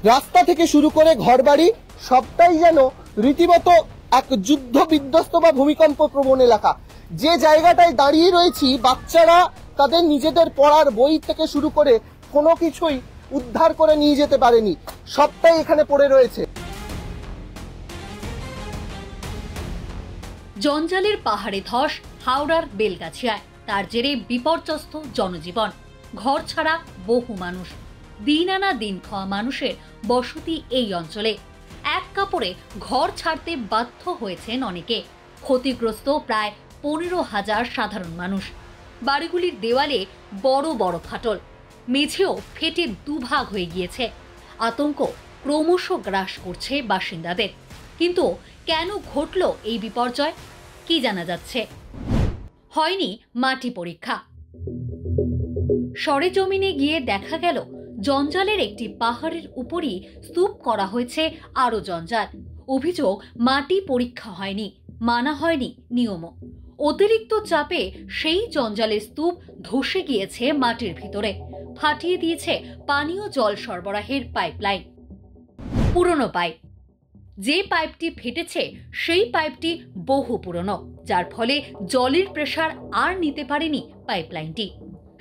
রাস্তা থেকে শুরু করে ঘরবাড়ি সবটাই যেন রীতিমতো এক যুদ্ধ বিধ্বস্ত বা ভূমিকম্প প্রবণ এলাকা। যে জায়গাটায় দাঁড়িয়ে রয়েছি, বাচ্চারা তাদের নিজেদের পড়ার বই থেকে শুরু করে কোনো কিছুই উদ্ধার করে নিয়ে যেতে পারেনি, সবটাই এখানে পড়ে রয়েছে। জঞ্জালের পাহাড়ে ধস হাওড়ার বেলগাছিয়ায়, তার জেরে বিপর্যস্ত জনজীবন, ঘর ছাড়া বহু মানুষ। দিন আনা দিন খাওয়া মানুষের বসতি এই অঞ্চলে। এক কাপড়ে ঘর ছাড়তে বাধ্য হয়েছেন অনেকে। ক্ষতিগ্রস্ত প্রায় 15,000 সাধারণ মানুষ। বাড়িগুলির দেওয়ালে বড় বড় ফাটল, মেঝেও ফেটে দুভাগ হয়ে গিয়েছে। আতঙ্ক ক্রমশ গ্রাস করছে বাসিন্দাদের। কিন্তু কেন ঘটল এই বিপর্যয়, কি জানা যাচ্ছে? হয়নি মাটি পরীক্ষা। সরেজমিনে গিয়ে দেখা গেল জঞ্জালের একটি পাহাড়ের উপরই স্তূপ করা হয়েছে আরো জঞ্জাল। অভিযোগ, মাটি পরীক্ষা হয়নি, মানা হয়নি নিয়মও। অতিরিক্ত চাপে সেই জঞ্জালের স্তূপ ধসে গিয়েছে মাটির ভিতরে, ফাটিয়ে দিয়েছে পানীয় জল সরবরাহের পাইপলাইন। পুরনো পাইপ, যে পাইপটি ফেটেছে সেই পাইপটি বহু পুরনো, যার ফলে জলের প্রেসার আর নিতে পারেনি পাইপলাইনটি।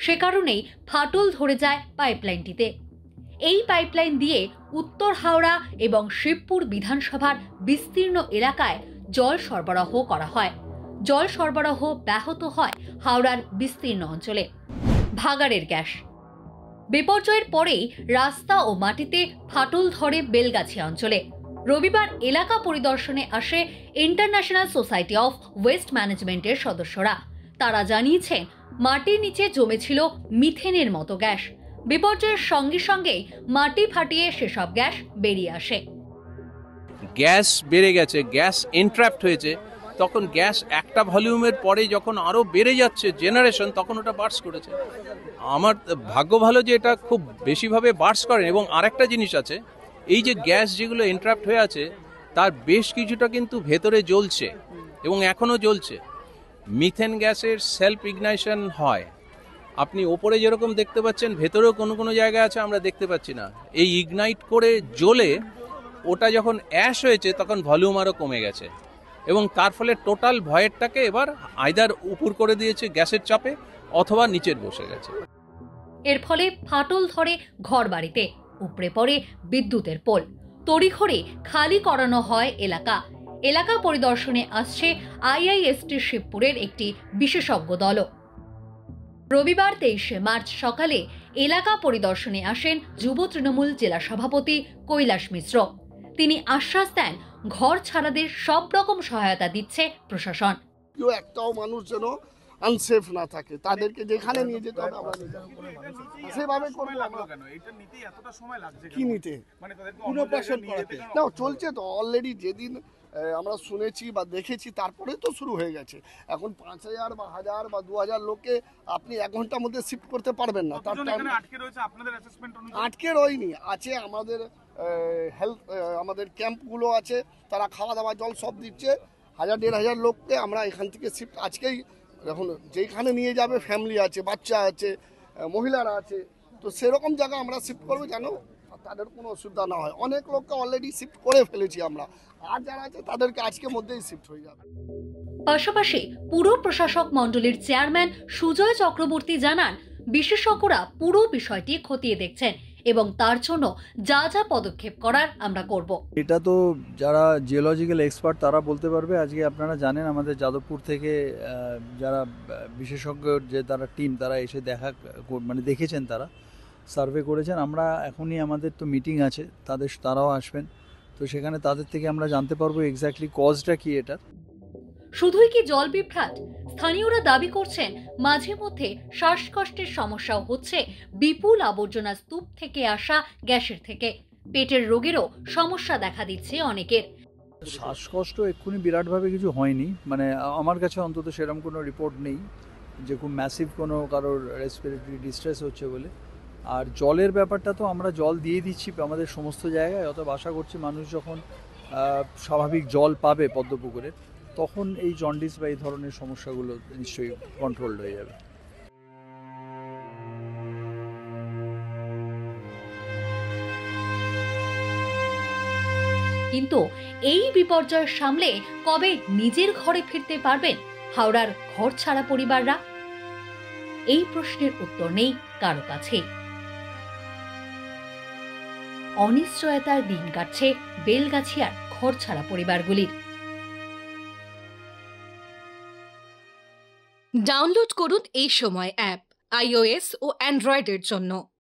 সে কারণেই ফাটল ধরে যায় পাইপলাইনটিতে। এই পাইপলাইন দিয়ে উত্তর হাওড়া এবং শিবপুর বিধানসভার বিস্তীর্ণ এলাকায় জল সরবরাহ করা হয়। জল সরবরাহ ব্যাহত হয় হাওড়ার বিস্তীর্ণ অঞ্চলে। ভাগাড়ের গ্যাস, বিপর্যয়ের পরেই রাস্তা ও মাটিতে ফাটল ধরে বেলগাছিয়া অঞ্চলে। রবিবার এলাকা পরিদর্শনে আসে ইন্টারন্যাশনাল সোসাইটি অফ ওয়েস্ট ম্যানেজমেন্টের সদস্যরা। তারা জানিয়েছেন, মাটির নিচে জমেছিল মিথেনের মতো গ্যাস। বিপর্যয়ের সঙ্গে সঙ্গেই মাটি ফাটিয়ে সেসব গ্যাস বেরিয়ে আসে। গ্যাস বেড়ে গেছে, গ্যাস এনট্র্যাপড হয়েছে। তখন গ্যাস একটা ভলিউমের পরে যখন আরও বেড়ে যাচ্ছে জেনারেশন, তখন ওটা বার্স্ট করেছে। আমার ভাগ্য ভালো যে এটা খুব বেশিভাবে বার্স্ট করে। এবং আরেকটা জিনিস আছে, এই যে গ্যাস যেগুলো এনট্র্যাপড হয়ে আছে তার বেশ কিছুটা কিন্তু ভেতরে জ্বলছে এবং এখনও জ্বলছে। মিথেন গ্যাসের সেলফ ইগনাইশন হয়। আপনি ওপরে যেরকম দেখতে পাচ্ছেন, ভেতরেও কোনো কোনো জায়গায় আছে আমরা দেখতে পাচ্ছি না। এই ইগনাইট করে জ্বলে ওটা যখন অ্যাশ হয়েছে তখন ভলিউম আরও কমে গেছে এবং তার ফলে টোটাল ভয়েরটাকে এবার আইদার উপর করে দিয়েছে গ্যাসের চাপে অথবা নিচের বসে গেছে। এর ফলে ফাটল ধরে ঘর বাড়িতে, উপড়ে পড়ে বিদ্যুতের পোল। তড়িঘড়ি খালি করানো হয় এলাকা। এলাকা পরিদর্শনে আসছে আইআইএসটি শিবপুরের একটি বিশেষজ্ঞ দলও। রবিবার 23শে মার্চ সকালে এলাকা পরিদর্শনে আসেন যুব তৃণমূল জেলা সভাপতি কৈলাস মিশ্র। তিনি আশ্বাস দেন, ঘর ছাড়াদের সব রকম সহায়তা দিচ্ছে প্রশাসন। কেউ একটাও মানুষ যেন আনসেফ না থাকে, তাদেরকে যেখানে নিয়ে যেতে হবে আমরা সেভাবে করবো। কি নিতে পুনর্বাসন করাতে না চলছে তো অলরেডি। যেদিন আমরা শুনেছি বা দেখেছি তারপরে তো শুরু হয়ে গেছে। এখন 5,000 বা 1,000 বা 2,000 লোককে আপনি 1 ঘন্টার মধ্যে শিফট করতে পারবেন না। তার আটকে রয়নি, আছে আমাদের হেলথ, আমাদের ক্যাম্পগুলো আছে, তারা খাওয়া দাওয়া জল সব দিচ্ছে। 1,000-1,500 লোককে আমরা এখান থেকে শিফট আজকেই, এখন যেখানে নিয়ে যাবে ফ্যামিলি আছে, বাচ্চা আছে, মহিলারা আছে, তো সেরকম জায়গা আমরা শিফট করবো যেন তাদের কোনো অসুবিধা না হয়। অনেক লোককে অলরেডি শিফট করে ফেলেছি আমরা, আর যারা আছে তাদেরকে আজকের মধ্যেই শিফট হয়ে যাবে। পাশাপাশি পুরো প্রশাসক মণ্ডলীর চেয়ারম্যান সুজয় চক্রবর্তী জানান, বিশেষজ্ঞরা পুরো বিষয়টি খতিয়ে দেখছেন এবং তার জন্য যা যা পদক্ষেপ করার আমরা করব। এটা তো যারা জিওলজিক্যাল এক্সপার্ট তারা বলতে পারবে। আজকে আপনারা জানেন আমাদের যাদবপুর থেকে যারা বিশেষজ্ঞ যে তারা টিম, তারা এসে দেখেছেন, তারা সার্ভে করেছেন। আমরা এখনই আমাদের তো মিটিং আছে, তারাও আসবেন, তো সেখানে তাদের থেকে আমরা জানতে পারবো এক্স্যাক্টলি কজটা কি এটা। শুধুই কি জল বিভ্রাট? স্থানীয়রা দাবি করছেন, মাঝে মধ্যে শ্বাসকষ্টের সমস্যাও হচ্ছে বিপুল আবর্জনা স্তূপ থেকে আসা গ্যাসের থেকে। পেটের রোগেরও সমস্যা দেখা দিচ্ছে অনেকের। শ্বাসকষ্ট এক্ষুনি বিরাটভাবে কিছু হয়নি, আমার কাছে অন্তত সেরকম কোনো রিপোর্ট নেই যে খুব ম্যাসিভ কোনো কারোর রেসপিরেটরি ডিস্ট্রেস হচ্ছে বলে। আর জলের ব্যাপারটা তো আমরা জল দিয়ে দিচ্ছি আমাদের সমস্ত জায়গায়, অতএব আশা করছি মানুষ যখন স্বাভাবিক জল পাবে পদ্মপুকুরে, তখন এই জন্ডিস বা এই ধরনের সমস্যাগুলো নিশ্চয়ই কন্ট্রোল হয়ে যাবে। কিন্তু এই বিপর্যয় সামলে কবে নিজের ঘরে ফিরতে পারবেন হাওড়ার ঘর ছাড়া পরিবাররা? এই প্রশ্নের উত্তর নেই কারো কাছে। অনিশ্চয়তার দিন কাটছে বেলগাছিয়ার ঘর ছাড়া পরিবারগুলির। ডাউনলোড করুন এই সময় অ্যাপ iOS ও অ্যান্ড্রয়েডের জন্য।